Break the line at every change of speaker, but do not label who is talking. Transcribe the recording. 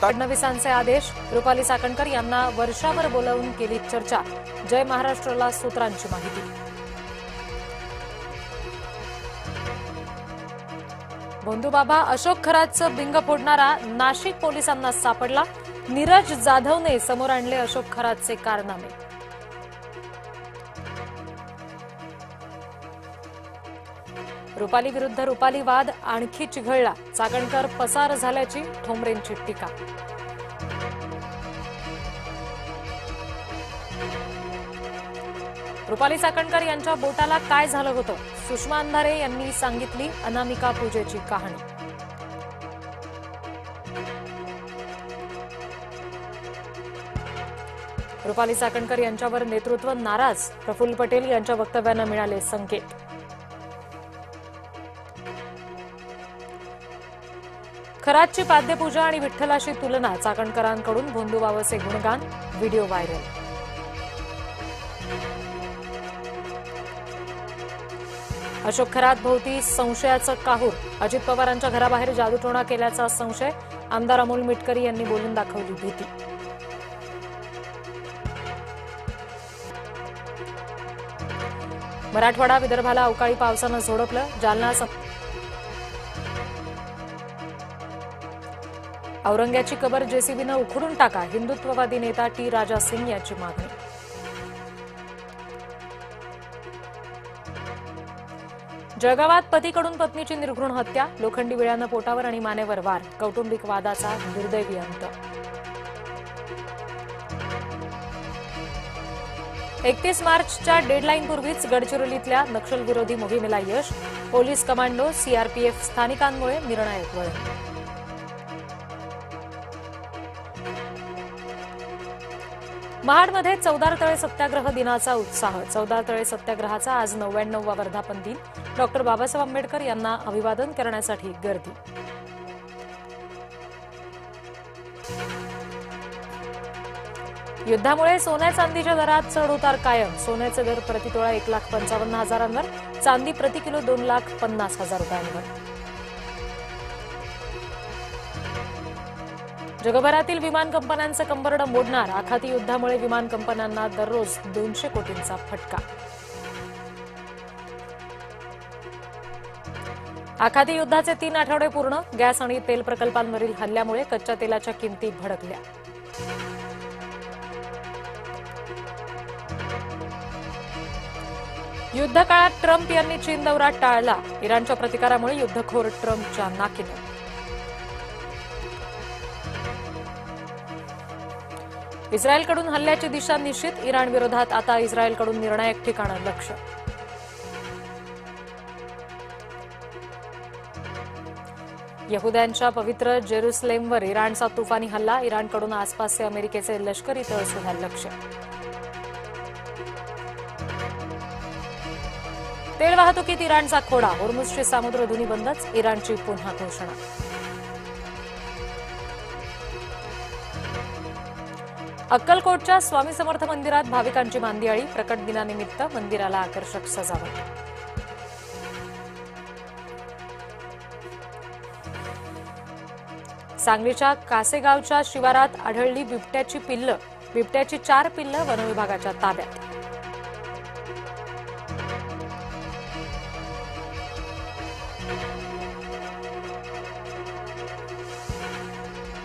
फडणवीसांचे आदेश, रुपाली चाकणकर यांना वर्षावर बोलावून केली चर्चा, जय महाराष्ट्रला सूत्रांची माहिती. भोंदूबाबा अशोक खरातचं बिंग फोडणारा नाशिक पोलिसांना सापडला, नीरज जाधवने समोर आणले अशोक खरातचे कारनामे. रुपाली विरुद्ध रुपाली वाद आणखी चिघळला, चाकणकर पसार झाल्याची ठोंबरेंची टीका. रुपाली चाकणकर यांच्या बोटाला काय झालं होतं, सुषमा अंधारे यांनी सांगितली अनामिका पूजेची कहाणी. रुपाली चाकणकर यांच्यावर नेतृत्व नाराज, प्रफुल्ल पटेल यांच्या वक्तव्यानं मिळाले संकेत. खरातची पाद्यपूजा आणि विठ्ठलाशी तुलना, चाकणकरांकडून भोंदूबाबाचे गुणगान, व्हिडिओ व्हायरल. अशोक खरात भोवती संशयाचं काहूर, अजित पवारांच्या घराबाहेर जादूटोणा केल्याचा संशय, आमदार अमोल मिटकरी यांनी बोलून दाखवली भीती. मराठवाडा विदर्भाला अवकाळी पावसानं झोडपलं, जालना औरंग्याची कबर जेसीबीनं उखडून टाका, हिंदुत्ववादी नेता टी राजा सिंग यांची मागणी. जळगावात पतीकडून पत्नीची निर्घृण हत्या, लोखंडी विळ्यानं पोटावर आणि मानेवर वार, कौटुंबिक वादाचा दुर्दैवी अंत. 31 मार्चच्या डेडलाईनपूर्वीच गडचिरोलीतल्या नक्षलविरोधी मोहिमेला यश, पोलीस कमांडो, सीआरपीएफ स्थानिकांमुळे निर्णायक वळण. महाडमध्ये चौदार तळे सत्याग्रह दिनाचा उत्साह, चौदार तळे सत्याग्रहाचा आज 99वा वर्धापन दिन, डॉक्टर बाबासाहेब आंबेडकर यांना अभिवादन करण्यासाठी गर्दी. युद्धामुळे सोन्या चांदीच्या दरात चढउतार कायम, सोन्याचे दर प्रतितोळा 1,55,000 चांदी प्रति किलो 2,50,000 रुपयांवर. जगभरातील विमान कंपन्यांचे कंबरडं मोडणार, आखाती युद्धामुळे विमान कंपन्यांना दररोज 200 कोटींचा फटका. आखाती युद्धाचे 3 आठवडे पूर्ण, गॅस आणि तेल प्रकल्पांवरील हल्ल्यामुळे कच्च्या तेलाच्या किमती भडकल्या. युद्धकाळात ट्रम्प यांनी चीन दौरा टाळला, इराणच्या प्रतिकारामुळे युद्धखोर ट्रम्पच्या नाकीनऊ. इस्रायलकडून हल्ल्याची दिशा निश्चित, इराण विरोधात आता इस्रायलकडून निर्णायक ठिकाणं लक्ष्य. यहुद्यांच्या पवित्र जेरुसलेमवर इराणचा तुफानी हल्ला, इराणकडून आसपासचे अमेरिकेचे लष्करी तळ शोधायला लक्ष्य. तेल वाहतुकीत इराणचा खोडा, होर्मुझची सामुद्रधुनी बंदच, इराणची पुन्हा घोषणा. अक्कलकोटच्या स्वामी समर्थ मंदिरात भाविकांची मांदियाळी, प्रकट दिनानिमित्त मंदिराला आकर्षक सजावट. सांगलीच्या कासेगावच्या शिवारात आढळली बिबट्याची पिल्लं, बिबट्याची 4 पिल्लं वनविभागाच्या ताब्यात.